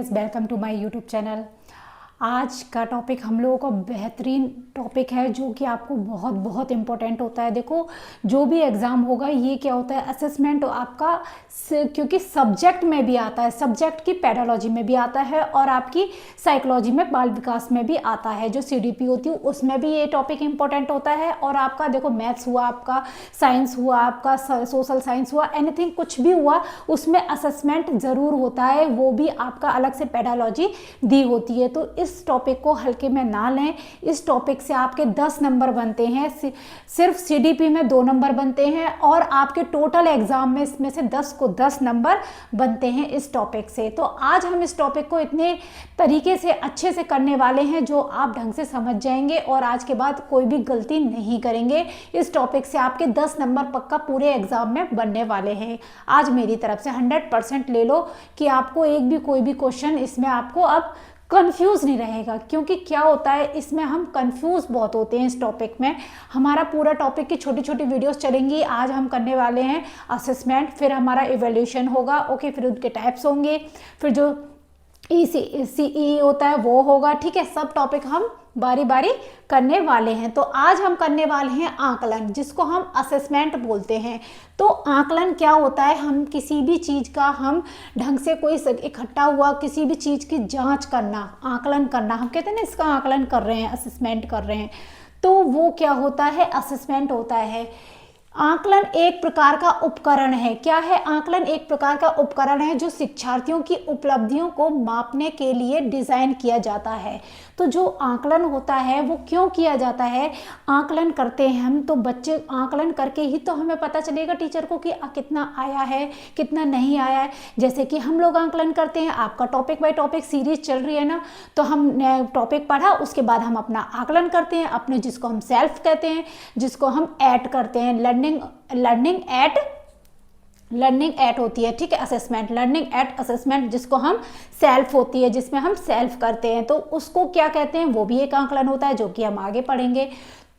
Guys, welcome to my YouTube channel. आज का topic हम लोगों का बेहतरीन टॉपिक है जो कि आपको बहुत बहुत इम्पोर्टेंट होता है। देखो, जो भी एग्ज़ाम होगा ये क्या होता है, असेसमेंट आपका क्योंकि सब्जेक्ट में भी आता है, सब्जेक्ट की पेडोलॉजी में भी आता है और आपकी साइकोलॉजी में, बाल विकास में भी आता है। जो सीडीपी होती है उसमें भी ये टॉपिक इम्पोर्टेंट होता है। और आपका देखो, मैथ्स हुआ, आपका साइंस हुआ, आपका सोशल साइंस हुआ, एनीथिंग कुछ भी हुआ, उसमें असेसमेंट ज़रूर होता है। वो भी आपका अलग से पेडोलॉजी दी होती है। तो इस टॉपिक को हल्के में ना लें। इस टॉपिक से आपके 10 नंबर बनते हैं, सिर्फ सीडीपी में 2 नंबर बनते हैं और आपके टोटल एग्जाम में इसमें से 10 को 10 नंबर बनते हैं इस टॉपिक से। तो आज हम इस टॉपिक को इतने तरीके से अच्छे से करने वाले हैं जो आप ढंग से समझ जाएंगे और आज के बाद कोई भी गलती नहीं करेंगे। इस टॉपिक से आपके 10 नंबर पक्का पूरे एग्जाम में बनने वाले हैं। आज मेरी तरफ से 100% ले लो कि आपको एक भी कोई भी क्वेश्चन इसमें आपको अब कंफ्यूज नहीं रहेगा। क्योंकि क्या होता है, इसमें हम कंफ्यूज बहुत होते हैं। इस टॉपिक में हमारा पूरा टॉपिक की छोटी छोटी वीडियोस चलेंगी। आज हम करने वाले हैं असेसमेंट, फिर हमारा इवैल्यूएशन होगा, ओके, फिर उनके टाइप्स होंगे, फिर जो सीई होता है वो होगा, ठीक है। सब टॉपिक हम बारी बारी करने वाले हैं। तो आज हम करने वाले हैं आकलन, जिसको हम असेसमेंट बोलते हैं। तो आकलन क्या होता है, हम किसी भी चीज़ का हम ढंग से कोई इकट्ठा हुआ किसी भी चीज़ की जांच करना, आकलन करना, हम कहते हैं ना इसका आकलन कर रहे हैं, असेसमेंट कर रहे हैं। तो वो क्या होता है, असेसमेंट होता है। आकलन एक प्रकार का उपकरण है। क्या है, आकलन एक प्रकार का उपकरण है जो शिक्षार्थियों की उपलब्धियों को मापने के लिए डिज़ाइन किया जाता है। तो जो आकलन होता है वो क्यों किया जाता है, आकलन करते हैं हम तो बच्चे आकलन करके ही तो हमें पता चलेगा टीचर को कि कितना आया है, कितना नहीं आया है। जैसे कि हम लोग आकलन करते हैं, आपका टॉपिक बाय टॉपिक सीरीज चल रही है ना, तो हम टॉपिक पढ़ा, उसके बाद हम अपना आकलन करते हैं, अपने जिसको हम सेल्फ कहते हैं, जिसको हम ऐड करते हैं। लर्निंग एट होती है, ठीक है, असेसमेंट, लर्निंग एट असेसमेंट, जिसको हम सेल्फ होती है, जिसमें हम सेल्फ करते हैं, तो उसको क्या कहते हैं, वो भी एक आकलन होता है जो कि हम आगे पढ़ेंगे।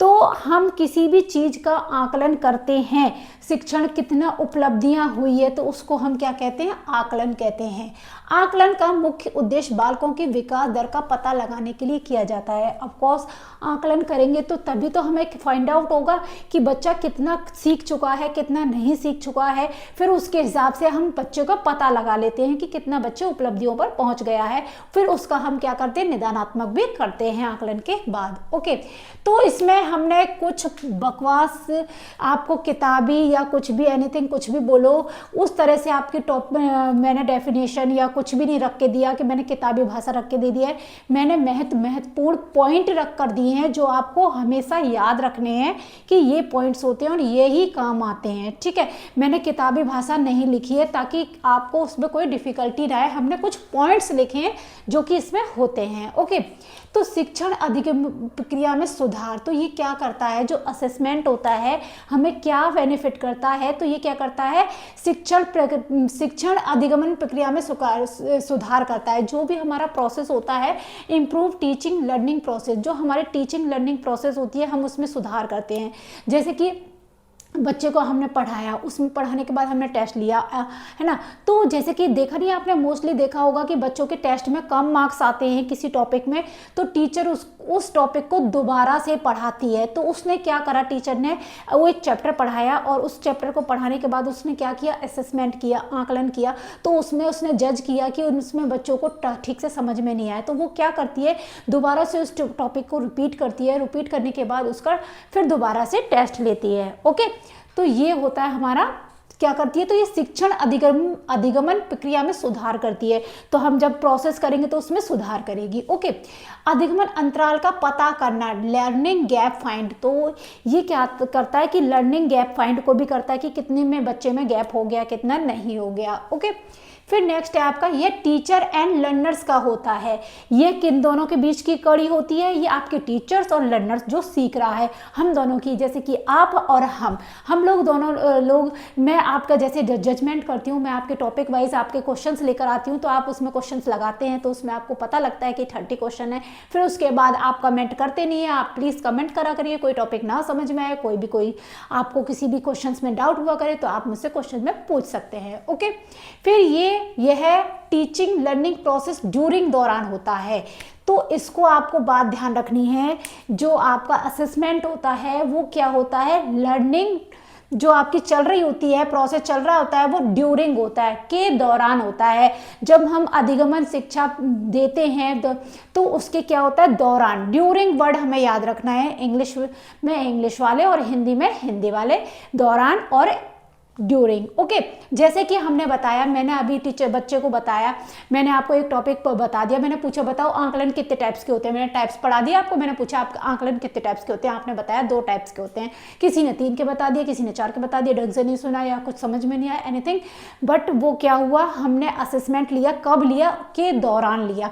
तो हम किसी भी चीज़ का आकलन करते हैं, शिक्षण कितना उपलब्धियां हुई है, तो उसको हम क्या कहते हैं, आकलन कहते हैं। आकलन का मुख्य उद्देश्य बालकों की विकास दर का पता लगाने के लिए किया जाता है। ऑफ कोर्स आकलन करेंगे तो तभी तो हमें फाइंड आउट होगा कि बच्चा कितना सीख चुका है, कितना नहीं सीख चुका है। फिर उसके हिसाब से हम बच्चों का पता लगा लेते हैं कि कितना बच्चे उपलब्धियों पर पहुंच गया है। फिर उसका हम क्या करते हैं, निदानात्मक भी करते हैं आकलन के बाद, ओके। तो इसमें हमने कुछ बकवास आपको किताबी या कुछ भी एनीथिंग कुछ भी बोलो उस तरह से आपके मैंने डेफिनेशन या कुछ भी नहीं रख के दिया कि मैंने किताबी भाषा रख के दे दिया है। मैंने महत्वपूर्ण पॉइंट रख कर दिए हैं जो आपको हमेशा याद रखने हैं कि ये पॉइंट्स होते हैं और ये ही काम आते हैं, ठीक है। मैंने किताबी भाषा नहीं लिखी है ताकि आपको उसमें कोई डिफिकल्टी ना आए। हमने कुछ पॉइंट्स लिखे हैं जो कि इसमें होते हैं, ओके। तो शिक्षण अधिगम प्रक्रिया में सुधार, तो ये क्या करता है, जो असेसमेंट होता है हमें क्या बेनिफिट करता है, तो ये क्या करता है, शिक्षण अधिगमन प्रक्रिया में सुधार करता है। जो भी हमारा प्रोसेस होता है, इम्प्रूव टीचिंग लर्निंग प्रोसेस, जो हमारे टीचिंग लर्निंग प्रोसेस होती है हम उसमें सुधार करते हैं। जैसे कि बच्चे को हमने पढ़ाया, उसमें पढ़ाने के बाद हमने टेस्ट लिया, है ना। तो जैसे कि देखा नहीं आपने, मोस्टली देखा होगा कि बच्चों के टेस्ट में कम मार्क्स आते हैं किसी टॉपिक में, तो टीचर उस टॉपिक को दोबारा से पढ़ाती है। तो उसने क्या करा, टीचर ने वो एक चैप्टर पढ़ाया और उस चैप्टर को पढ़ाने के बाद उसने क्या किया, असेसमेंट किया, आकलन किया। तो उसमें उसने जज किया कि उसमें बच्चों को ठीक से समझ में नहीं आया, तो वो क्या करती है, दोबारा से उस टॉपिक को रिपीट करती है। रिपीट करने के बाद उसका फिर दोबारा से टेस्ट लेती है, ओके। तो ये होता है हमारा, क्या करती है, तो ये शिक्षण अधिगमन प्रक्रिया में सुधार करती है। तो हम जब प्रोसेस करेंगे तो उसमें सुधार करेगी, ओके। अधिगमन अंतराल का पता करना, लर्निंग गैप फाइंड, तो ये क्या करता है कि लर्निंग गैप फाइंड को भी करता है कि कितने में बच्चे में गैप हो गया, कितना नहीं हो गया, ओके। फिर नेक्स्ट है आपका, ये टीचर एंड लर्नर्स का होता है। ये किन दोनों के बीच की कड़ी होती है, ये आपके टीचर्स और लर्नर्स जो सीख रहा है, हम दोनों की, जैसे कि आप और हम लोग दोनों लोग, मैं आपका जैसे जजमेंट करती हूँ, मैं आपके टॉपिक वाइज आपके क्वेश्चंस लेकर आती हूँ, तो आप उसमें क्वेश्चंस लगाते हैं, तो उसमें आपको पता लगता है कि 30 क्वेश्चन है। फिर उसके बाद आप कमेंट करते नहीं है, आप प्लीज़ कमेंट करा करिए। कोई टॉपिक ना समझ में आए, कोई आपको किसी भी क्वेश्चंस में डाउट हुआ करे तो आप मुझसे क्वेश्चन में पूछ सकते हैं, ओके। फिर ये यह टीचिंग लर्निंग प्रोसेस ड्यूरिंग दौरान होता है। तो इसको आपको बात ध्यान रखनी है, जो आपका असेसमेंट होता है वो क्या होता है, लर्निंग जो आपकी चल रही होती है, प्रोसेस चल रहा होता है, वो ड्यूरिंग होता है, के दौरान होता है। जब हम अधिगमन शिक्षा देते हैं तो उसके क्या होता है, दौरान। ड्यूरिंग वर्ड हमें याद रखना है, इंग्लिश में इंग्लिश वाले और हिंदी में हिंदी वाले, दौरान और ड्यूरिंग। ओके, जैसे कि हमने बताया, मैंने अभी बच्चे को बताया, मैंने आपको एक टॉपिक बता दिया, मैंने पूछा बताओ आंकलन कितने टाइप्स के होते हैं, मैंने टाइप्स पढ़ा दिया आपको, मैंने पूछा आप आंकलन कितने टाइप्स के होते हैं, आपने बताया 2 टाइप्स के होते हैं, किसी ने 3 के बता दिए, किसी ने 4 के बता दिए, ढंग से नहीं सुना या कुछ समझ में नहीं आया एनीथिंग, बट वो क्या हुआ, हमने असेसमेंट लिया, कब लिया, के दौरान लिया।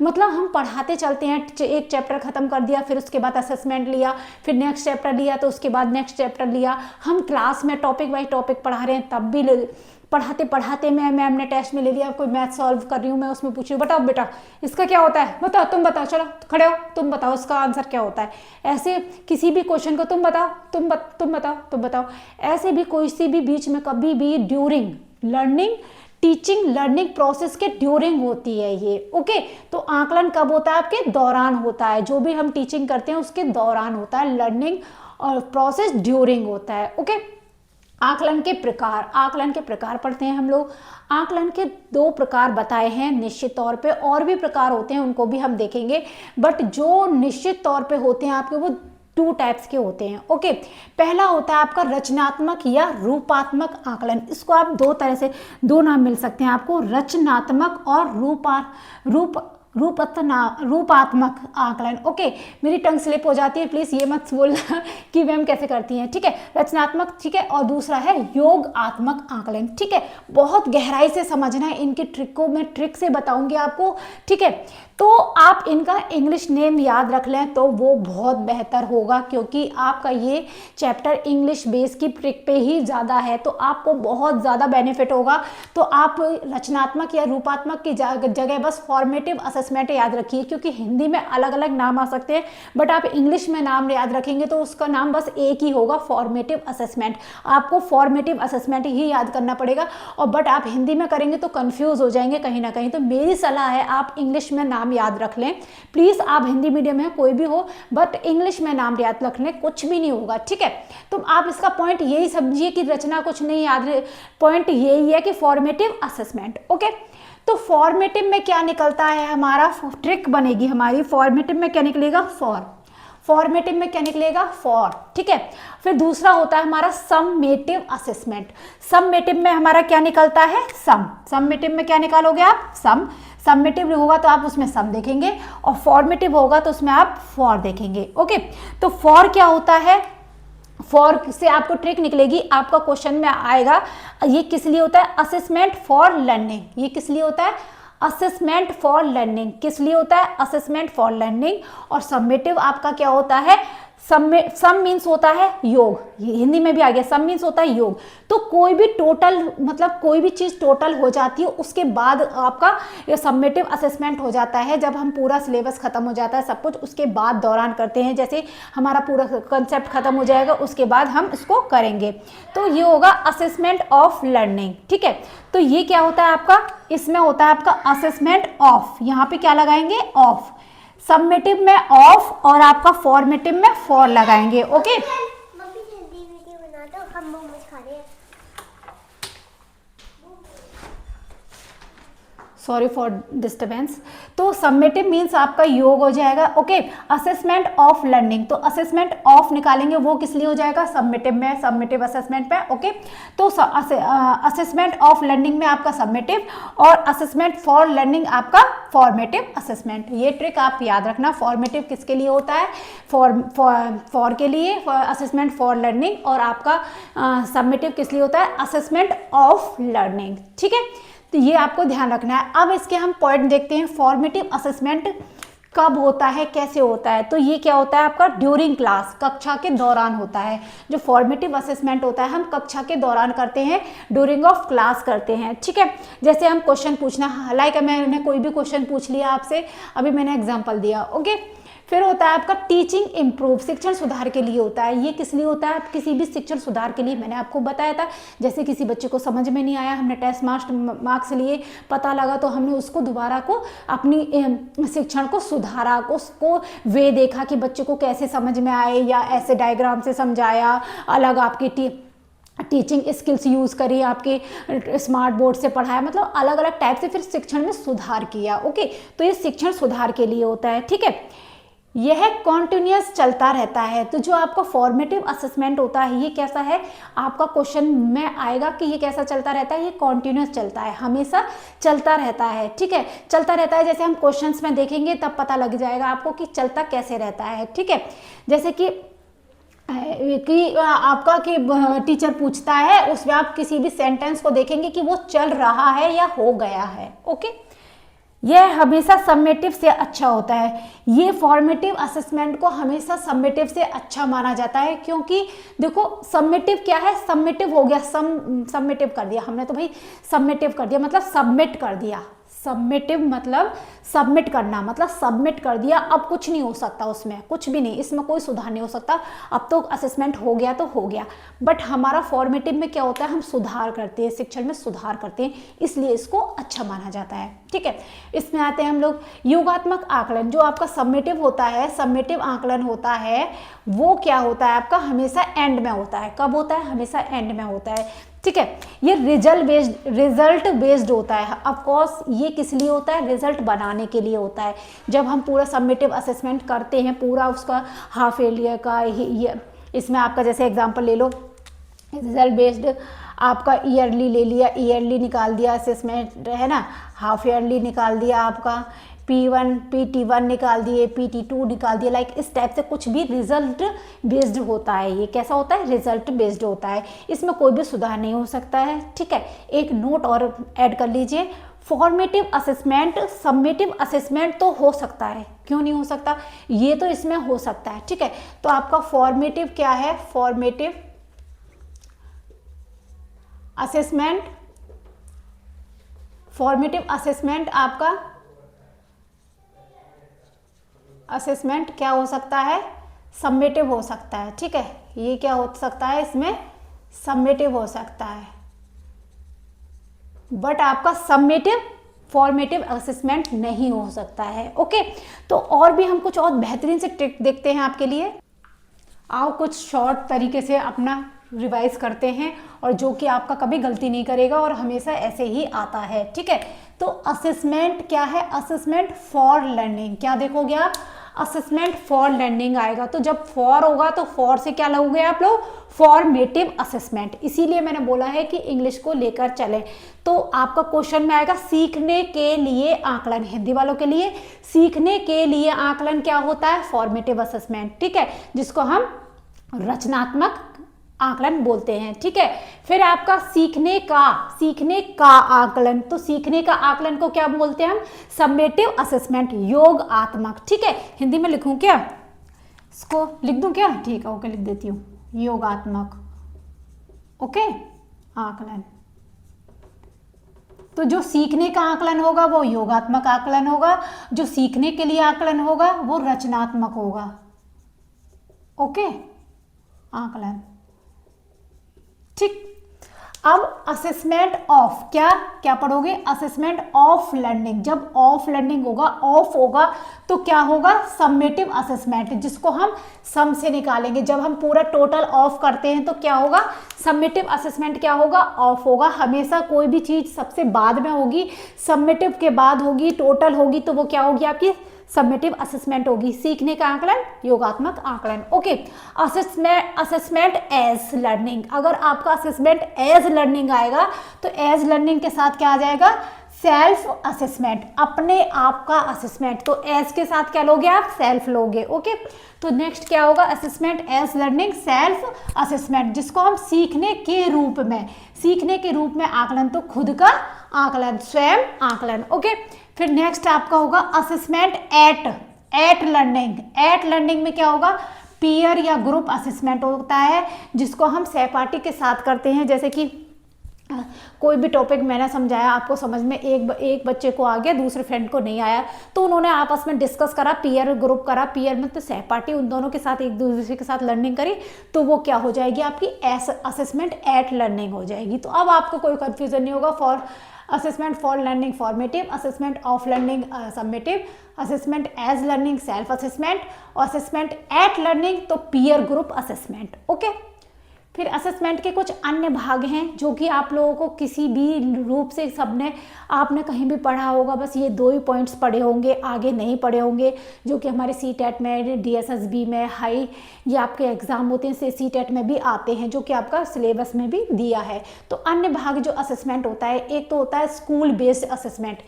मतलब हम पढ़ाते चलते हैं, एक चैप्टर खत्म कर दिया, फिर उसके बाद असेसमेंट लिया, फिर नेक्स्ट चैप्टर लिया, तो उसके बाद नेक्स्ट चैप्टर लिया। हम क्लास में टॉपिक बाई टॉपिक पढ़ा रहे हैं, तब भी पढ़ाते पढ़ाते मैम ने टेस्ट में ले लिया, कोई मैथ सॉल्व कर रही हूँ मैं, उसमें पूछ रही हूँ बताओ बेटा इसका क्या होता है, बताओ तुम बताओ, चलो खड़े हो तुम बताओ इसका आंसर क्या होता है। ऐसे किसी भी क्वेश्चन को तुम बताओ, तुम बताओ, ऐसे भी कोई सी भी बीच में कभी भी during learning teaching learning process के ड्यूरिंग होती है ये। ओके, तो आकलन कब होता है, आपके दौरान होता है, जो भी हम टीचिंग करते हैं उसके दौरान होता है, लर्निंग और प्रोसेस ड्यूरिंग होता है। ओके, आकलन के प्रकार पढ़ते हैं हम लोग। आकलन के 2 प्रकार बताए हैं निश्चित तौर पे, और भी प्रकार होते हैं उनको भी हम देखेंगे, बट जो निश्चित तौर पे होते हैं आपके वो 2 टाइप्स के होते हैं। ओके, पहला होता है आपका रचनात्मक या रूपात्मक आकलन। इसको आप 2 तरह से 2 नाम मिल सकते हैं आपको, रचनात्मक और रूपात्मक आकलन। ओके, मेरी टंग स्लिप हो जाती है, प्लीज ये मत बोलना कि मैम कैसे करती हैं, ठीक है। रचनात्मक, ठीक है, और दूसरा है योगात्मक आकलन, ठीक है। बहुत गहराई से समझना है, इनकी ट्रिक को मैं ट्रिक से बताऊंगी आपको, ठीक है। तो आप इनका इंग्लिश नेम याद रख लें तो वो बहुत बेहतर होगा, क्योंकि आपका ये चैप्टर इंग्लिश बेस की ट्रिक पे ही ज़्यादा है, तो आपको बहुत ज़्यादा बेनिफिट होगा। तो आप रचनात्मक या रूपात्मक की जगह बस फॉर्मेटिव असेसमेंट याद रखिए, क्योंकि हिंदी में अलग अलग नाम आ सकते हैं, बट आप इंग्लिश में नाम याद रखेंगे तो उसका नाम बस एक ही होगा, फॉर्मेटिव असेसमेंट। आपको फॉर्मेटिव असेसमेंट ही याद करना पड़ेगा, और बट आप हिंदी में करेंगे तो कंफ्यूज हो जाएंगे कहीं ना कहीं। तो मेरी सलाह है आप इंग्लिश में नाम याद रख लें प्लीज। आप हिंदी मीडियम में कोई भी हो, बट इंग्लिश में नाम याद रख लें, कुछ भी नहीं होगा, ठीक है। तो आप इसका पॉइंट यही समझिए कि रचना कुछ नहीं याद, पॉइंट यही है कि फॉर्मेटिव असेसमेंट। ओके, तो फॉर्मेटिव में क्या निकलता है, हमारा ट्रिक बनेगी हमारी, फॉर्मेटिव में क्या निकलेगा, फॉर्मेटिव में क्या निकलेगा, फॉर, ठीक है। फिर दूसरा होता है हमारा समेटिव असेसमेंट। समेटिव में हमारा क्या निकलता है, समेटिव में क्या निकालोगे आप, समेटिव होगा तो आप उसमें सम देखेंगे, और फॉर्मेटिव होगा तो उसमें आप फॉर देखेंगे। ओके, तो फॉर क्या होता है, फॉर से आपको ट्रिक निकलेगी, आपका क्वेश्चन में आएगा, ये किस लिए होता है, असेसमेंट फॉर लर्निंग। ये किस लिए होता है, असेसमेंट फॉर लर्निंग। किस लिए होता है, असेसमेंट फॉर लर्निंग। और समेटिव आपका क्या होता है, सम मीन्स होता है योग, हिंदी में भी आ गया, सम मीन्स होता है योग। तो कोई भी टोटल, मतलब कोई भी चीज टोटल हो जाती है, उसके बाद आपका ये समेटिव असेसमेंट हो जाता है। जब हम पूरा सिलेबस खत्म हो जाता है सब कुछ, उसके बाद दौरान करते हैं, जैसे हमारा पूरा कंसेप्ट खत्म हो जाएगा उसके बाद हम इसको करेंगे, तो ये होगा असेसमेंट ऑफ लर्निंग, ठीक है। तो ये क्या होता है आपका, इसमें होता है आपका असेसमेंट ऑफ, यहाँ पे क्या लगाएंगे, ऑफ। सबमिटिव में ऑफ और आपका फॉर्मेटिव में फॉर लगाएंगे। ओके, मम्मी जल्दी वीडियो बना दो, हम मोमोज खा रहे हैं। Sorry for disturbance. तो समेटिव मीन्स आपका योग हो जाएगा। ओके, असेसमेंट ऑफ लर्निंग, तो असेसमेंट ऑफ निकालेंगे, वो किस लिए हो जाएगा, समेटिव में, समेटिव असेसमेंट में। ओके, तो असेसमेंट ऑफ लर्निंग में आपका समेटिव, और असेसमेंट फॉर लर्निंग आपका फॉर्मेटिव असेसमेंट। ये ट्रिक आप याद रखना, फॉर्मेटिव किसके लिए होता है, फॉर के लिए, असेसमेंट फॉर लर्निंग, और आपका समेटिव किस लिए होता है, असेसमेंट ऑफ लर्निंग, ठीक है। तो ये आपको ध्यान रखना है। अब इसके हम पॉइंट देखते हैं, फॉर्मेटिव असेसमेंट कब होता है, कैसे होता है। तो ये क्या होता है आपका, ड्यूरिंग क्लास, कक्षा के दौरान होता है। जो फॉर्मेटिव असेसमेंट होता है हम कक्षा के दौरान करते हैं, ड्यूरिंग ऑफ क्लास करते हैं, ठीक है। जैसे हम क्वेश्चन पूछना, लाइक मैंने कोई भी क्वेश्चन पूछ लिया आपसे, अभी मैंने एग्जांपल दिया, ओके, फिर होता है आपका टीचिंग इम्प्रूव, शिक्षण सुधार के लिए होता है। ये किस लिए होता है? किसी भी शिक्षण सुधार के लिए। मैंने आपको बताया था, जैसे किसी बच्चे को समझ में नहीं आया, हमने टेस्ट मार्क्स लिए, पता लगा, तो हमने उसको दोबारा को अपनी शिक्षण को सुधारा, उसको वे देखा कि बच्चे को कैसे समझ में आए, या ऐसे डायग्राम से समझाया, अलग आपकी टीचिंग स्किल्स यूज़ करी, आपके स्मार्ट बोर्ड से पढ़ाया, मतलब अलग अलग टाइप से फिर शिक्षण में सुधार किया। ओके, तो ये शिक्षण सुधार के लिए होता है। ठीक है, यह कॉन्टिन्यूस चलता रहता है। तो जो आपका फॉर्मेटिव असेसमेंट होता है, ये कैसा है? आपका क्वेश्चन में आएगा कि ये कैसा चलता रहता है? ये कॉन्टिन्यूस चलता है, हमेशा चलता रहता है। ठीक है, चलता रहता है, जैसे हम क्वेश्चंस में देखेंगे तब पता लग जाएगा आपको कि चलता कैसे रहता है। ठीक है, जैसे कि आपका कि टीचर पूछता है, उसमें आप किसी भी सेंटेंस को देखेंगे कि वो चल रहा है या हो गया है। ओके, यह हमेशा समेटिव से अच्छा होता है। ये फॉर्मेटिव असेसमेंट को हमेशा समेटिव से अच्छा माना जाता है, क्योंकि देखो समेटिव क्या है? समेटिव हो गया, समेटिव कर दिया हमने, तो भाई समेटिव कर दिया मतलब सबमिट कर दिया। सबमिटिव मतलब सबमिट करना, मतलब सबमिट कर दिया, अब कुछ नहीं हो सकता, उसमें कुछ भी नहीं, इसमें कोई सुधार नहीं हो सकता, अब तो असेसमेंट हो गया तो हो गया। बट हमारा फॉर्मेटिव में क्या होता है? हम सुधार करते हैं, शिक्षण में सुधार करते हैं, इसलिए इसको अच्छा माना जाता है। ठीक है, इसमें आते हैं हम लोग योगात्मक आकलन। जो आपका सबमिटिव होता है, सबमिटिव आकलन होता है, वो क्या होता है आपका? हमेशा एंड में होता है। कब होता है? हमेशा एंड में होता है। ठीक है, ये रिजल्ट बेस्ड होता है। ऑफ कोर्स ये किस लिए होता है? रिजल्ट बनाने के लिए होता है। जब हम पूरा सबमिटिव असेसमेंट करते हैं, पूरा उसका हाफ ईयर का, ये इसमें आपका जैसे एग्जांपल ले लो, रिजल्ट बेस्ड आपका ईयरली ले लिया, ईयरली निकाल दिया, असेसमेंट है ना, हाफ ईयरली निकाल दिया, आपका P1 PT1 निकाल दिए, PT2 निकाल दिए, लाइक इस टाइप से कुछ भी रिजल्ट बेस्ड होता है। ये कैसा होता है? रिजल्ट बेस्ड होता है, इसमें कोई भी सुधार नहीं हो सकता है। ठीक है, एक नोट और ऐड कर लीजिए, फॉर्मेटिव असेसमेंट सबमिटिव असेसमेंट तो हो सकता है, क्यों नहीं हो सकता? ये तो इसमें हो सकता है। ठीक है, तो आपका फॉर्मेटिव क्या है? फॉर्मेटिव असेसमेंट, फॉर्मेटिव असेसमेंट आपका असेसमेंट क्या हो सकता है? सबमिटिव हो सकता है। ठीक है, ये क्या हो सकता है? इसमें सबमिटिव हो सकता है, बट आपका सबमिटिव फॉर्मेटिव असेसमेंट नहीं हो सकता है। ओके, तो और भी हम कुछ और बेहतरीन से ट्रिक देखते हैं आपके लिए। आओ कुछ शॉर्ट तरीके से अपना रिवाइज करते हैं, और जो कि आपका कभी गलती नहीं करेगा और हमेशा ऐसे ही आता है। ठीक है, तो असेसमेंट क्या है? Assessment for learning. क्या देखोगे आप? असेसमेंट फॉर लर्निंग आएगा, तो जब फॉर होगा तो फॉर से क्या लोगे आप लोग? Formative assessment. इसीलिए मैंने बोला है कि इंग्लिश को लेकर चले। तो आपका क्वेश्चन में आएगा सीखने के लिए आकलन, हिंदी वालों के लिए सीखने के लिए आकलन क्या होता है? Formative assessment. ठीक है, जिसको हम रचनात्मक आकलन बोलते हैं। ठीक है, फिर आपका सीखने का आकलन, तो सीखने का आकलन को क्या बोलते हैं हम? समेटिव असेसमेंट, योगात्मक। ठीक है, हिंदी में लिखूं क्या? इसको लिख दूं क्या? ठीक है, ओके, लिख देती हूँ, योगात्मक। ओके, आकलन। तो जो सीखने का आकलन होगा वो योगात्मक आकलन होगा, जो सीखने के लिए आकलन होगा वो रचनात्मक होगा। ओके, आकलन। ठीक, अब असेसमेंट ऑफ, क्या पढ़ोगे? Assessment of learning. जब ऑफ लर्निंग होगा, ऑफ होगा, तो क्या होगा? समेटिव असेसमेंट, जिसको हम सम से निकालेंगे। जब हम पूरा टोटल ऑफ करते हैं तो क्या होगा? समेटिव असेसमेंट क्या होगा? ऑफ होगा। हमेशा कोई भी चीज सबसे बाद में होगी, समेटिव के बाद होगी, टोटल होगी, तो वो क्या होगी? आपकी समेटिव असेसमेंट होगी। सीखने का आकलन, योगात्मक आकलन। Okay, assessment as learning. अगर आपका असेसमेंट एज लर्निंग आएगा तो एज लर्निंग के साथ क्या आ जाएगा? सेल्फ असेसमेंट, अपने आप का असेसमेंट। तो एज के साथ क्या लोगे आप? सेल्फ लोगे। ओके, तो नेक्स्ट क्या होगा? Assessment as learning, self assessment, जिसको हम सीखने के रूप में आकलन, तो खुद का आकलन, स्वयं आकलन। ओके, फिर नेक्स्ट आपका होगा assessment at learning. Eight learning में क्या होगा? पीयर या ग्रुप असेसमेंट होता है, जिसको हम सहपाठी के साथ करते हैं। जैसे कि कोई भी टॉपिक मैंने समझाया आपको समझ में एक बच्चे को आ गया, दूसरे फ्रेंड को नहीं आया, तो उन्होंने आपस में डिस्कस करा, पीयर ग्रुप करा, पीयर मतलब सहपाठी, उन दोनों के साथ एक दूसरे के साथ लर्निंग करी, तो वो क्या हो जाएगी आपकी असेसमेंट एट लर्निंग हो जाएगी। तो अब आपको कोई कंफ्यूजन नहीं होगा। For assessment for learning formative, assessment of learning summative, assessment as learning self assessment, और असेसमेंट एट लर्निंग तो पीयर ग्रुप असेसमेंट। ओके, फिर असेसमेंट के कुछ अन्य भाग हैं जो कि आप लोगों को किसी भी रूप से आपने कहीं भी पढ़ा होगा, बस ये 2 ही पॉइंट्स पढ़े होंगे, आगे नहीं पढ़े होंगे, जो कि हमारे CTET में, DSSB में, हाई ये आपके एग्जाम होते हैं CTET में भी आते हैं, जो कि आपका सिलेबस में भी दिया है। तो अन्य भाग जो असेसमेंट होता है, एक तो होता है स्कूल बेस्ड असेसमेंट,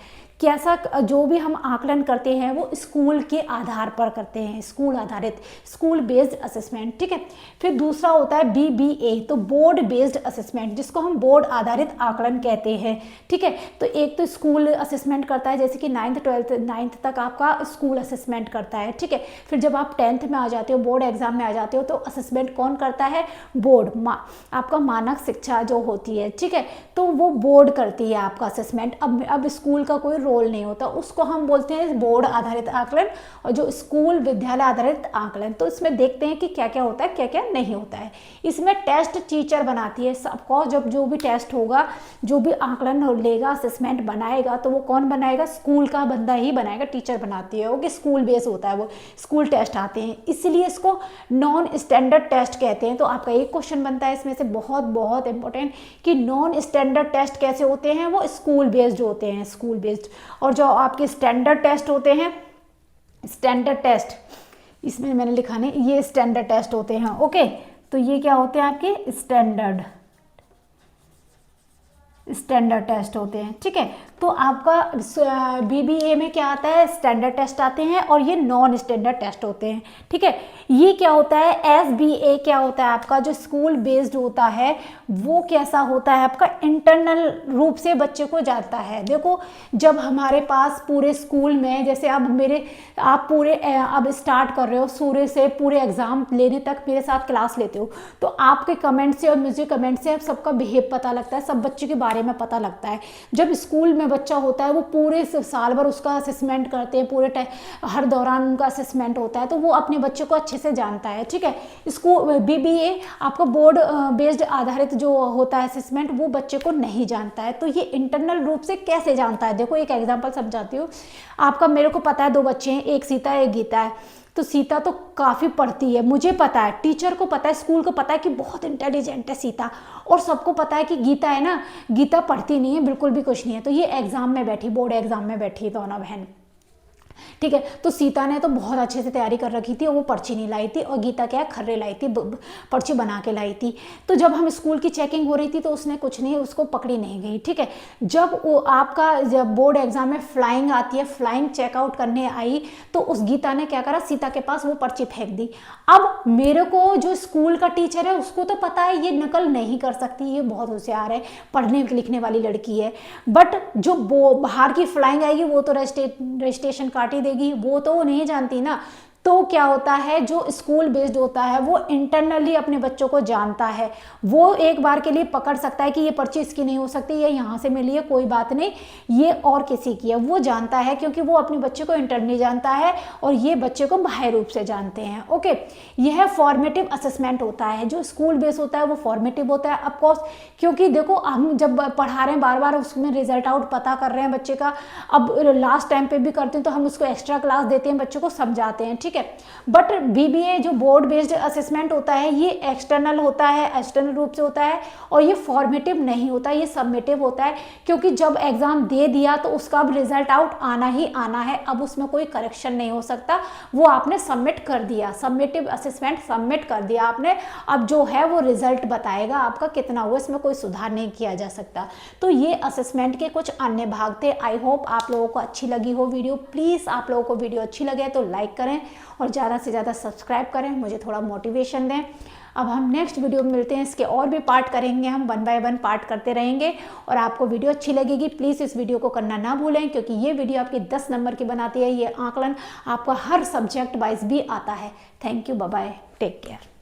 कैसा जो भी हम आकलन करते हैं वो स्कूल के आधार पर करते हैं, स्कूल आधारित, स्कूल बेस्ड असेसमेंट, ठीक है। फिर दूसरा होता है BBA, तो बोर्ड बेस्ड असेसमेंट, जिसको हम बोर्ड आधारित आकलन कहते हैं, ठीक है। तो एक तो स्कूल असेसमेंट करता है, जैसे कि 9th तक आपका स्कूल असेसमेंट करता है, ठीक है। फिर जब आप 10th में आ जाते हो, बोर्ड एग्जाम में आ जाते हो, तो असेसमेंट कौन करता है? बोर्ड, आपका मानक शिक्षा जो होती है, ठीक है, तो वो बोर्ड करती है आपका असेसमेंट। अब स्कूल का कोई रोल नहीं होता, उसको हम बोलते हैं बोर्ड आधारित आकलन, और जो स्कूल विद्यालय आधारित आकलन। तो इसमें देखते हैं कि क्या क्या होता है, क्या क्या नहीं होता है। इसमें टेस्ट टीचर बनाती है सबको, जब जो भी टेस्ट होगा, जो भी आकलन लेगा, असेसमेंट बनाएगा, तो वो कौन बनाएगा? स्कूल का बंदा ही बनाएगा, टीचर बनाती है, ओके। स्कूल बेस होता है, वो स्कूल टेस्ट आते हैं, इसलिए इसको नॉन स्टैंडर्ड टेस्ट कहते हैं। तो आपका एक क्वेश्चन बनता है इसमें से बहुत बहुत इंपॉर्टेंट, कि नॉन स्टैंडर्ड टेस्ट कैसे होते हैं? वो स्कूल बेस्ड होते हैं, स्कूल बेस्ड। और जो आपके स्टैंडर्ड टेस्ट होते हैं, स्टैंडर्ड टेस्ट इसमें मैंने लिखा नहीं, ये स्टैंडर्ड टेस्ट होते हैं, ओके। तो ये क्या होते हैं? आपके स्टैंडर्ड टेस्ट होते हैं, ठीक है। तो आपका BBA में क्या आता है? स्टैंडर्ड टेस्ट आते हैं, और ये नॉन स्टैंडर्ड टेस्ट होते हैं, ठीक है। ये क्या होता है? SBA क्या होता है आपका? जो स्कूल बेस्ड होता है, वो कैसा होता है आपका? इंटरनल रूप से बच्चे को जाता है। देखो, जब हमारे पास पूरे स्कूल में, जैसे आप पूरे अब स्टार्ट कर रहे हो, शुरू से पूरे एग्जाम लेने तक मेरे साथ क्लास लेते हो, तो आपके कमेंट से और मुझे कमेंट से आप सबका बिहेव पता लगता है, सब बच्चे के बारे में पता लगता है। जब स्कूल में बच्चा होता है, वो पूरे साल भर उसका असेसमेंट करते हैं, पूरे हर दौरान उनका असेसमेंट होता है, तो वो अपने बच्चे को अच्छे से जानता है, ठीक है। स्कूल BBA आपका बोर्ड बेस्ड आधारित जो होता है असेसमेंट, वो बच्चे को नहीं जानता है। तो ये इंटरनल रूप से कैसे जानता है? देखो, एक एग्जांपल समझाती हूँ आपका। मेरे को पता है 2 बच्चे हैं, एक सीता है, एक गीता है। तो सीता तो काफ़ी पढ़ती है, मुझे पता है, टीचर को पता है, स्कूल को पता है कि बहुत इंटेलिजेंट है सीता, और सबको पता है कि गीता है ना, गीता पढ़ती नहीं है, बिल्कुल भी कुछ नहीं है। तो ये एग्जाम में बैठी, बोर्ड एग्जाम में बैठी दोनों बहन, ठीक है। तो सीता ने तो बहुत अच्छे से तैयारी कर रखी थी, और वो पर्ची नहीं लाई थी, और गीता क्या है, खर्रे लाई थी, पर्ची बना के लाई थी। तो जब हम स्कूल की चेकिंग हो रही थी, तो उसने कुछ नहीं, उसको पकड़ी नहीं गई, ठीक है। जब जब बोर्ड एग्जाम में फ्लाइंग आती है, फ्लाइंग चेकआउट करने आई, तो उस गीता ने क्या करा, सीता के पास वो पर्ची फेंक दी। अब मेरे को जो स्कूल का टीचर है, उसको तो पता है ये नकल नहीं कर सकती, ये बहुत होशियार है, पढ़ने लिखने वाली लड़की है, बट जो बाहर की फ्लाइंग आएगी, वो तो रजिस्ट्रेशन काटी देगी, वो तो नहीं जानती ना। तो क्या होता है, जो स्कूल बेस्ड होता है, वो इंटरनली अपने बच्चों को जानता है, वो एक बार के लिए पकड़ सकता है कि ये पर्ची इसकी नहीं हो सकती, ये यहाँ से मिली है, कोई बात नहीं, ये और किसी की है, वो जानता है, क्योंकि वो अपने बच्चे को इंटरनली जानता है, और ये बच्चे को बाह्य रूप से जानते हैं, ओके। यह फॉर्मेटिव असेसमेंट होता है। जो स्कूल बेस्ड होता है वो फॉर्मेटिव होता है, ऑफकोर्स, क्योंकि देखो, हम जब पढ़ा रहे हैं, बार बार उसमें रिजल्ट आउट पता कर रहे हैं बच्चे का, अब लास्ट टाइम पे भी करते हैं, तो हम उसको एक्स्ट्रा क्लास देते हैं, बच्चों को समझाते हैं, ठीक है। बट BBA जो बोर्ड बेस्ड असेसमेंट होता है, ये एक्सटर्नल होता है, एक्सटर्नल रूप से होता है, और ये फॉर्मेटिव नहीं होता, ये सबमिटिव होता है, क्योंकि जब एग्जाम दे दिया तो उसका अब रिजल्ट आउट आना ही आना है, अब उसमें कोई करेक्शन नहीं हो सकता, वो आपने सबमिट कर दिया, सबमिटिव असेसमेंट सबमिट कर दिया आपने, अब जो है वो रिजल्ट बताएगा आपका कितना हुआ, इसमें कोई सुधार नहीं किया जा सकता। तो ये असेसमेंट के कुछ अन्य भाग थे। आई होप आप लोगों को अच्छी लगी हो वीडियो। प्लीज़ आप लोगों को वीडियो अच्छी लगे तो लाइक करें, और ज़्यादा से ज़्यादा सब्सक्राइब करें, मुझे थोड़ा मोटिवेशन दें। अब हम नेक्स्ट वीडियो में मिलते हैं, इसके और भी पार्ट करेंगे, हम 1 बाय 1 पार्ट करते रहेंगे, और आपको वीडियो अच्छी लगेगी। प्लीज़ इस वीडियो को करना ना भूलें, क्योंकि ये वीडियो आपकी 10 नंबर की बनाती है, ये आकलन आपका हर सब्जेक्ट वाइज भी आता है। Thank you, bye bye, take care.